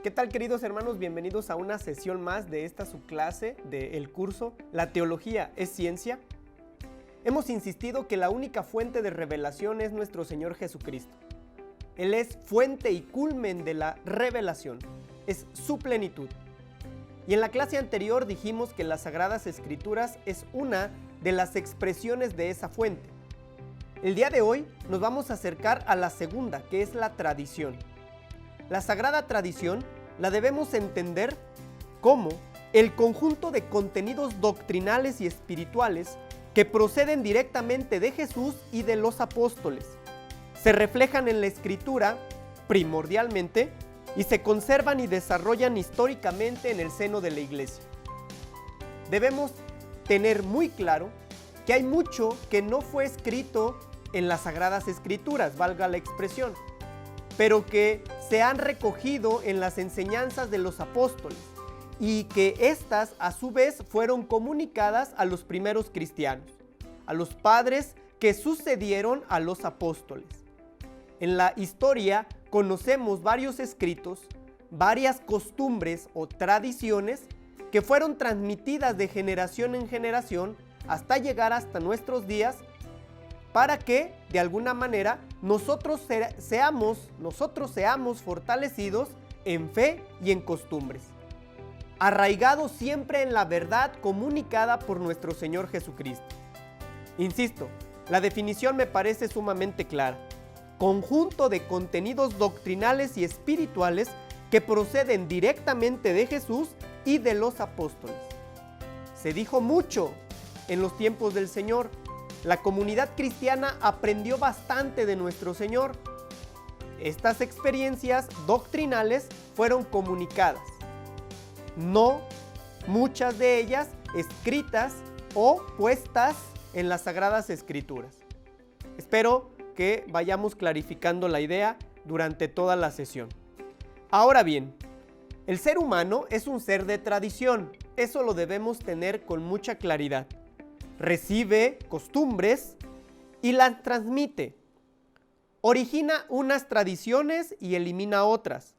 ¿Qué tal, queridos hermanos? Bienvenidos a una sesión más de esta subclase del curso ¿La teología es ciencia? Hemos insistido que la única fuente de revelación es nuestro Señor Jesucristo. Él es fuente y culmen de la revelación, es su plenitud. Y en la clase anterior dijimos que las Sagradas Escrituras es una de las expresiones de esa fuente. El día de hoy nos vamos a acercar a la segunda, que es la tradición. La sagrada tradición la debemos entender como el conjunto de contenidos doctrinales y espirituales que proceden directamente de Jesús y de los apóstoles. Se reflejan en la Escritura primordialmente y se conservan y desarrollan históricamente en el seno de la Iglesia. Debemos tener muy claro que hay mucho que no fue escrito en las Sagradas Escrituras, valga la expresión, pero que se han recogido en las enseñanzas de los apóstoles y que éstas a su vez fueron comunicadas a los primeros cristianos, a los padres que sucedieron a los apóstoles. En la historia conocemos varios escritos, varias costumbres o tradiciones que fueron transmitidas de generación en generación hasta llegar hasta nuestros días, para que de alguna manera nosotros seamos fortalecidos en fe y en costumbres, arraigados siempre en la verdad comunicada por nuestro Señor Jesucristo. Insisto, la definición me parece sumamente clara: conjunto de contenidos doctrinales y espirituales que proceden directamente de Jesús y de los apóstoles. Se dijo mucho en los tiempos del Señor. La comunidad cristiana aprendió bastante de nuestro Señor. Estas experiencias doctrinales fueron comunicadas, no muchas de ellas escritas o puestas en las Sagradas Escrituras. Espero que vayamos clarificando la idea durante toda la sesión. Ahora bien, el ser humano es un ser de tradición, eso lo debemos tener con mucha claridad. Recibe costumbres y las transmite. Origina unas tradiciones y elimina otras.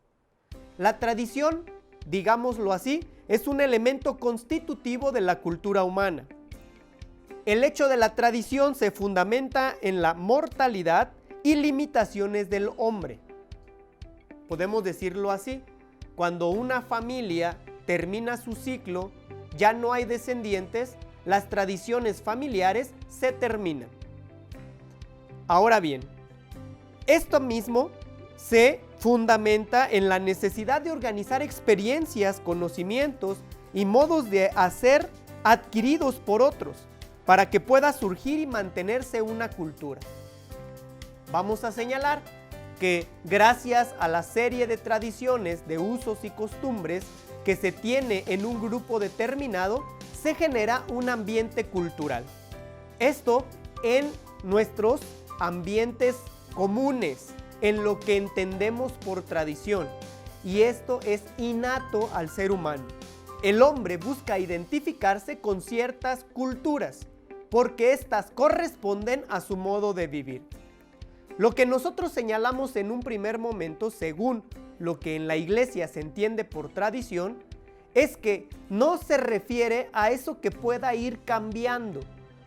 La tradición, digámoslo así, es un elemento constitutivo de la cultura humana. El hecho de la tradición se fundamenta en la mortalidad y limitaciones del hombre. Podemos decirlo así: cuando una familia termina su ciclo, ya no hay descendientes, las tradiciones familiares se terminan. Ahora bien, esto mismo se fundamenta en la necesidad de organizar experiencias, conocimientos y modos de hacer adquiridos por otros para que pueda surgir y mantenerse una cultura. Vamos a señalar que gracias a la serie de tradiciones, de usos y costumbres que se tiene en un grupo determinado, se genera un ambiente cultural. Esto en nuestros ambientes comunes, en lo que entendemos por tradición. Y esto es innato al ser humano. El hombre busca identificarse con ciertas culturas, porque éstas corresponden a su modo de vivir. Lo que nosotros señalamos en un primer momento, según lo que en la Iglesia se entiende por tradición, es que no se refiere a eso que pueda ir cambiando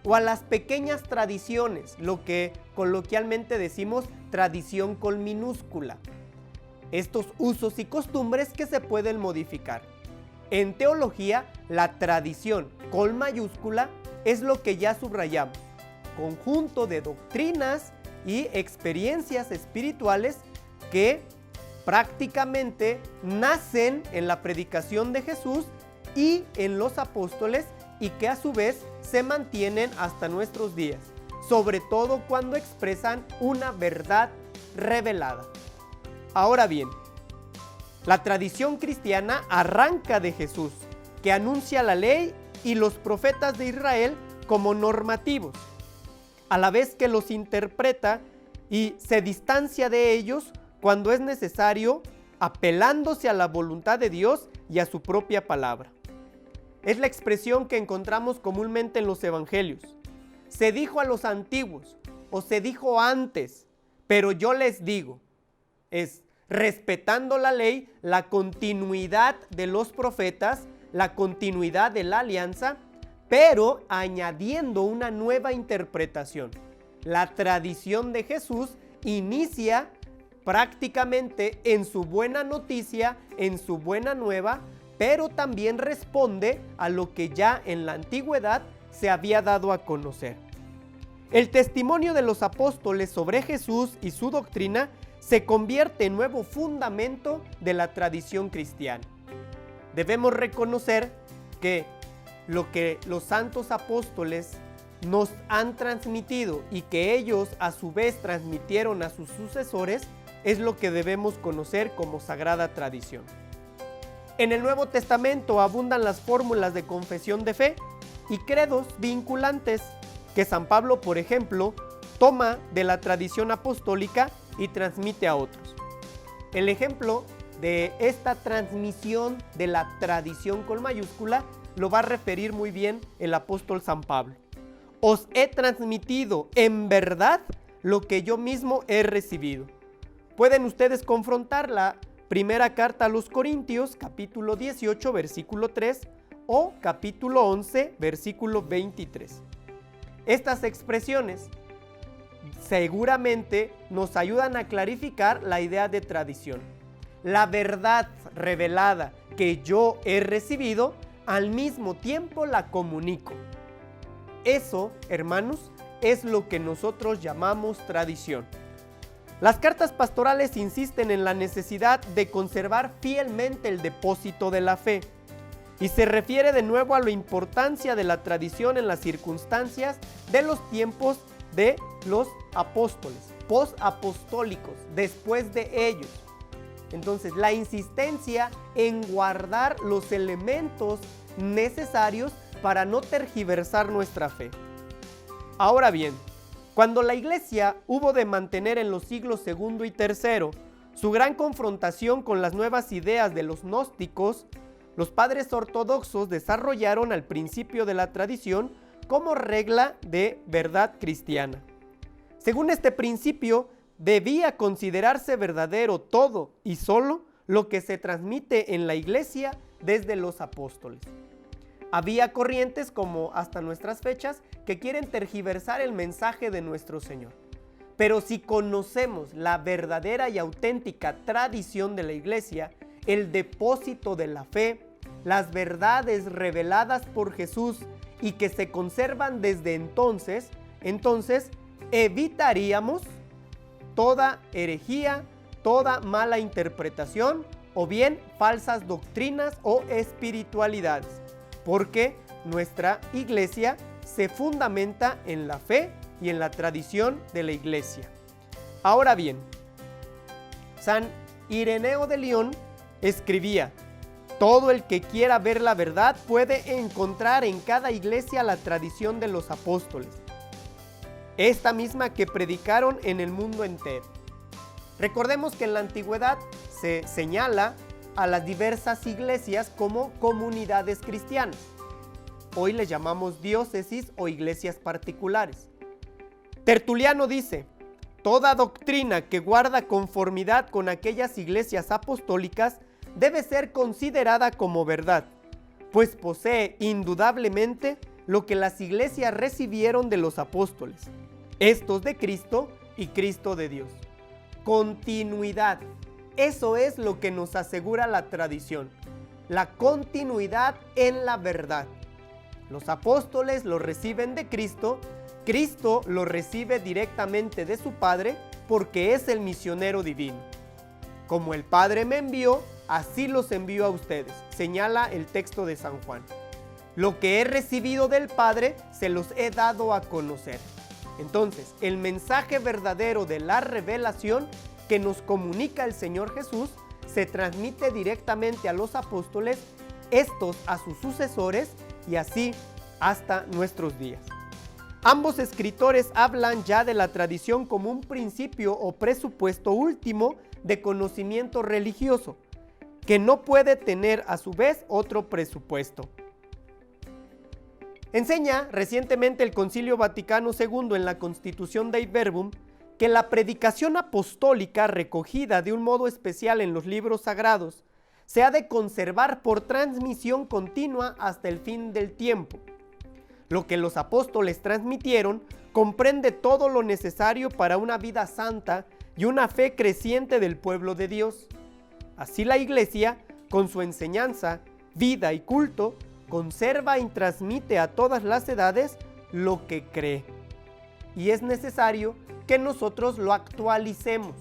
o a las pequeñas tradiciones, lo que coloquialmente decimos tradición con minúscula. Estos usos y costumbres que se pueden modificar. En teología, la tradición con mayúscula es lo que ya subrayamos: conjunto de doctrinas y experiencias espirituales que prácticamente nacen en la predicación de Jesús y en los apóstoles, y que a su vez se mantienen hasta nuestros días, sobre todo cuando expresan una verdad revelada. Ahora bien, la tradición cristiana arranca de Jesús, que anuncia la ley y los profetas de Israel como normativos, a la vez que los interpreta y se distancia de ellos cuando es necesario, apelándose a la voluntad de Dios y a su propia palabra. Es la expresión que encontramos comúnmente en los evangelios. Se dijo a los antiguos, o se dijo antes, pero yo les digo. Es respetando la ley, la continuidad de los profetas, la continuidad de la alianza, pero añadiendo una nueva interpretación. La tradición de Jesús inicia prácticamente en su buena noticia, en su buena nueva, pero también responde a lo que ya en la antigüedad se había dado a conocer. El testimonio de los apóstoles sobre Jesús y su doctrina se convierte en nuevo fundamento de la tradición cristiana. Debemos reconocer que lo que los santos apóstoles nos han transmitido y que ellos a su vez transmitieron a sus sucesores es lo que debemos conocer como sagrada tradición. En el Nuevo Testamento abundan las fórmulas de confesión de fe y credos vinculantes que San Pablo, por ejemplo, toma de la tradición apostólica y transmite a otros. El ejemplo de esta transmisión de la tradición con mayúscula lo va a referir muy bien el apóstol San Pablo. Os he transmitido en verdad lo que yo mismo he recibido. Pueden ustedes confrontar la primera carta a los Corintios, capítulo 18, versículo 3, o capítulo 11, versículo 23. Estas expresiones seguramente nos ayudan a clarificar la idea de tradición. La verdad revelada que yo he recibido, al mismo tiempo la comunico. Eso, hermanos, es lo que nosotros llamamos tradición. Las cartas pastorales insisten en la necesidad de conservar fielmente el depósito de la fe y se refiere de nuevo a la importancia de la tradición en las circunstancias de los tiempos de los apóstoles, posapostólicos, después de ellos. Entonces, la insistencia en guardar los elementos necesarios para no tergiversar nuestra fe. Ahora bien, cuando la Iglesia hubo de mantener en los siglos II y III su gran confrontación con las nuevas ideas de los gnósticos, los padres ortodoxos desarrollaron al principio de la tradición como regla de verdad cristiana. Según este principio, debía considerarse verdadero todo y solo lo que se transmite en la Iglesia desde los apóstoles. Había corrientes como hasta nuestras fechas que quieren tergiversar el mensaje de nuestro Señor. Pero si conocemos la verdadera y auténtica tradición de la Iglesia, el depósito de la fe, las verdades reveladas por Jesús y que se conservan desde entonces evitaríamos toda herejía, toda mala interpretación o bien falsas doctrinas o espiritualidades, porque nuestra Iglesia se fundamenta en la fe y en la tradición de la Iglesia. Ahora bien, San Ireneo de León escribía: todo el que quiera ver la verdad puede encontrar en cada iglesia la tradición de los apóstoles, esta misma que predicaron en el mundo entero. Recordemos que en la antigüedad se señala a las diversas iglesias como comunidades cristianas. Hoy les llamamos diócesis o iglesias particulares. Tertuliano dice: toda doctrina que guarda conformidad con aquellas iglesias apostólicas debe ser considerada como verdad, pues posee indudablemente lo que las iglesias recibieron de los apóstoles, estos de Cristo y Cristo de Dios. Continuidad, eso es lo que nos asegura la tradición, la continuidad en la verdad. Los apóstoles lo reciben de Cristo, Cristo lo recibe directamente de su Padre porque es el misionero divino. Como el Padre me envió, así los envío a ustedes, señala el texto de San Juan. Lo que he recibido del Padre se los he dado a conocer. Entonces, el mensaje verdadero de la revelación que nos comunica el Señor Jesús se transmite directamente a los apóstoles, estos a sus sucesores y así hasta nuestros días. Ambos escritores hablan ya de la tradición como un principio o presupuesto último de conocimiento religioso, que no puede tener a su vez otro presupuesto. Enseña recientemente el Concilio Vaticano II en la Constitución Dei Verbum que la predicación apostólica recogida de un modo especial en los libros sagrados se ha de conservar por transmisión continua hasta el fin del tiempo. Lo que los apóstoles transmitieron comprende todo lo necesario para una vida santa y una fe creciente del pueblo de Dios. Así la Iglesia, con su enseñanza, vida y culto, conserva y transmite a todas las edades lo que cree. Y es necesario que nosotros lo actualicemos.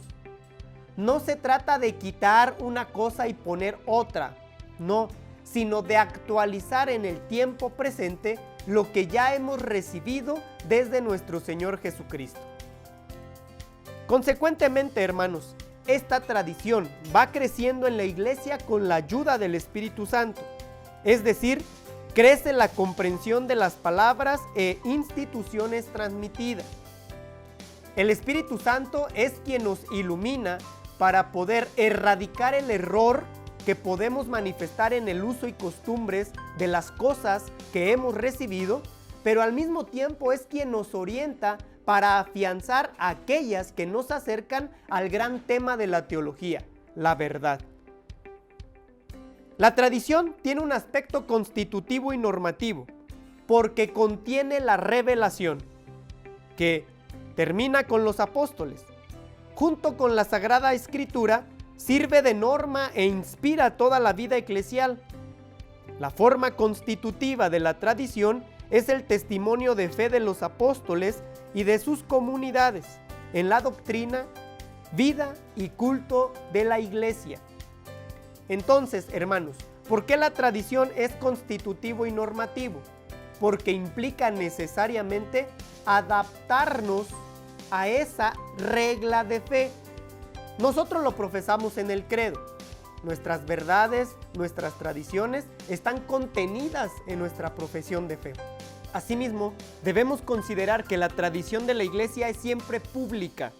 No se trata de quitar una cosa y poner otra, no, sino de actualizar en el tiempo presente lo que ya hemos recibido desde nuestro Señor Jesucristo. Consecuentemente, hermanos, esta tradición va creciendo en la Iglesia con la ayuda del Espíritu Santo, es decir, crece la comprensión de las palabras e instituciones transmitidas. El Espíritu Santo es quien nos ilumina para poder erradicar el error que podemos manifestar en el uso y costumbres de las cosas que hemos recibido, pero al mismo tiempo es quien nos orienta para afianzar aquellas que nos acercan al gran tema de la teología, la verdad. La tradición tiene un aspecto constitutivo y normativo, porque contiene la revelación, que termina con los apóstoles. Junto con la Sagrada Escritura, sirve de norma e inspira toda la vida eclesial. La forma constitutiva de la tradición es el testimonio de fe de los apóstoles y de sus comunidades en la doctrina, vida y culto de la Iglesia. Entonces, hermanos, ¿por qué la tradición es constitutivo y normativo? Porque implica necesariamente adaptarnos a esa regla de fe. Nosotros lo profesamos en el credo. Nuestras verdades, nuestras tradiciones están contenidas en nuestra profesión de fe. Asimismo, debemos considerar que la tradición de la Iglesia es siempre pública.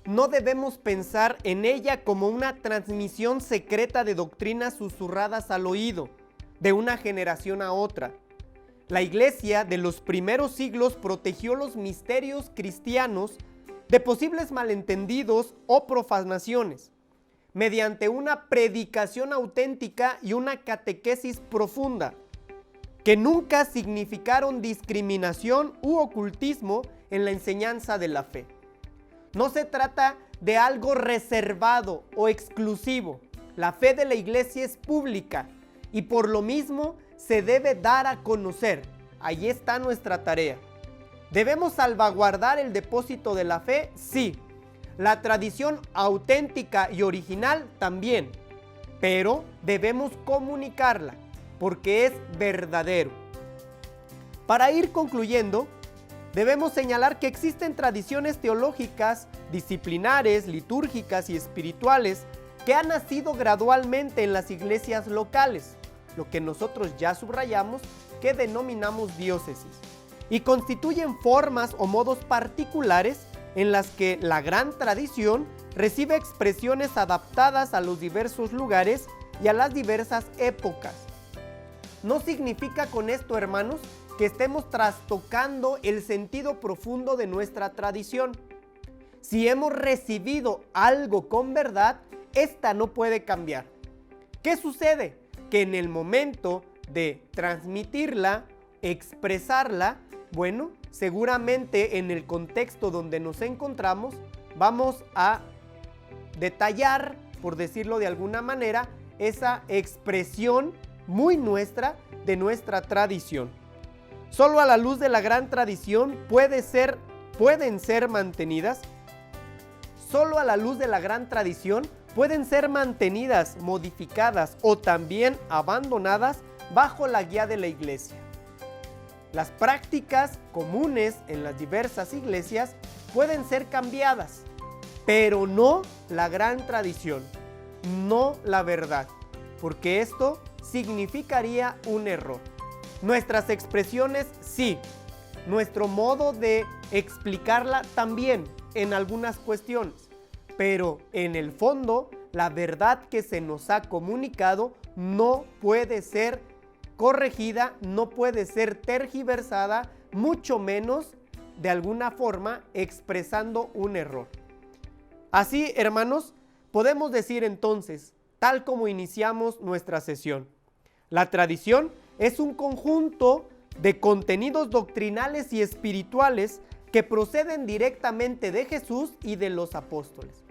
No debemos pensar en ella como una transmisión secreta de doctrinas susurradas al oído, de una generación a otra. La Iglesia de los primeros siglos protegió los misterios cristianos de posibles malentendidos o profanaciones, mediante una predicación auténtica y una catequesis profunda, que nunca significaron discriminación u ocultismo en la enseñanza de la fe. No se trata de algo reservado o exclusivo. La fe de la Iglesia es pública y por lo mismo se debe dar a conocer. Ahí está nuestra tarea. ¿Debemos salvaguardar el depósito de la fe? Sí. La tradición auténtica y original también. Pero debemos comunicarla porque es verdadero. Para ir concluyendo, debemos señalar que existen tradiciones teológicas, disciplinares, litúrgicas y espirituales que han nacido gradualmente en las iglesias locales, lo que nosotros ya subrayamos que denominamos diócesis, y constituyen formas o modos particulares en las que la gran tradición recibe expresiones adaptadas a los diversos lugares y a las diversas épocas. No significa con esto, hermanos, que estemos trastocando el sentido profundo de nuestra tradición. Si hemos recibido algo con verdad, esta no puede cambiar. ¿Qué sucede? Que en el momento de transmitirla, expresarla, bueno, seguramente en el contexto donde nos encontramos, vamos a detallar, por decirlo de alguna manera, esa expresión muy nuestra de nuestra tradición. Solo a la luz de la gran tradición pueden ser mantenidas. Solo a la luz de la gran tradición pueden ser mantenidas, modificadas o también abandonadas bajo la guía de la Iglesia. Las prácticas comunes en las diversas iglesias pueden ser cambiadas, pero no la gran tradición, no la verdad, porque esto significaría un error. Nuestras expresiones sí, nuestro modo de explicarla también en algunas cuestiones, pero en el fondo la verdad que se nos ha comunicado no puede ser corregida, no puede ser tergiversada, mucho menos de alguna forma expresando un error. Así, hermanos, podemos decir entonces, tal como iniciamos nuestra sesión, la tradición es un conjunto de contenidos doctrinales y espirituales que proceden directamente de Jesús y de los apóstoles.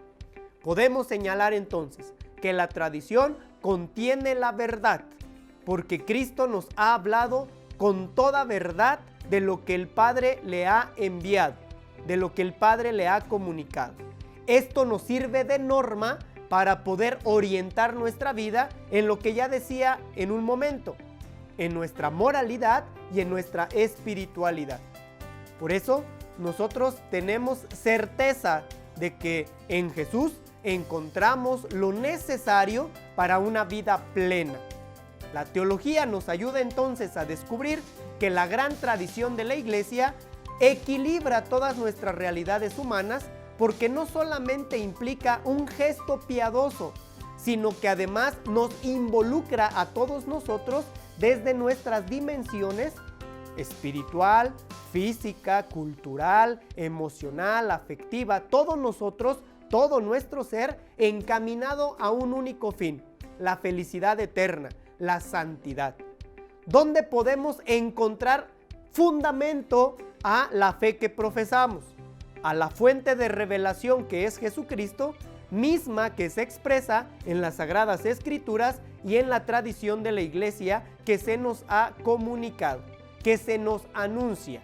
Podemos señalar entonces que la tradición contiene la verdad, porque Cristo nos ha hablado con toda verdad de lo que el Padre le ha enviado, de lo que el Padre le ha comunicado. Esto nos sirve de norma para poder orientar nuestra vida en lo que ya decía en un momento, en nuestra moralidad y en nuestra espiritualidad. Por eso, nosotros tenemos certeza de que en Jesús encontramos lo necesario para una vida plena. La teología nos ayuda entonces a descubrir que la gran tradición de la Iglesia equilibra todas nuestras realidades humanas, porque no solamente implica un gesto piadoso, sino que además nos involucra a todos nosotros desde nuestras dimensiones espiritual, física, cultural, emocional, afectiva, todos nosotros, todo nuestro ser encaminado a un único fin, la felicidad eterna, la santidad. ¿Dónde podemos encontrar fundamento a la fe que profesamos? A la fuente de revelación que es Jesucristo, misma que se expresa en las Sagradas Escrituras y en la tradición de la Iglesia que se nos ha comunicado, que se nos anuncia.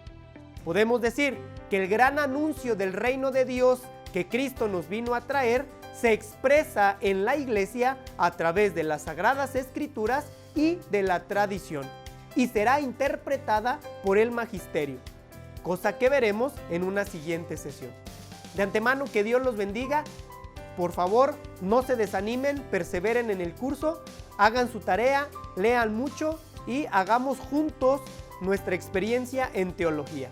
Podemos decir que el gran anuncio del reino de Dios que Cristo nos vino a traer se expresa en la Iglesia a través de las Sagradas Escrituras y de la tradición, y será interpretada por el magisterio, cosa que veremos en una siguiente sesión. De antemano, que Dios los bendiga. Por favor, no se desanimen, perseveren en el curso, hagan su tarea, lean mucho y hagamos juntos nuestra experiencia en teología.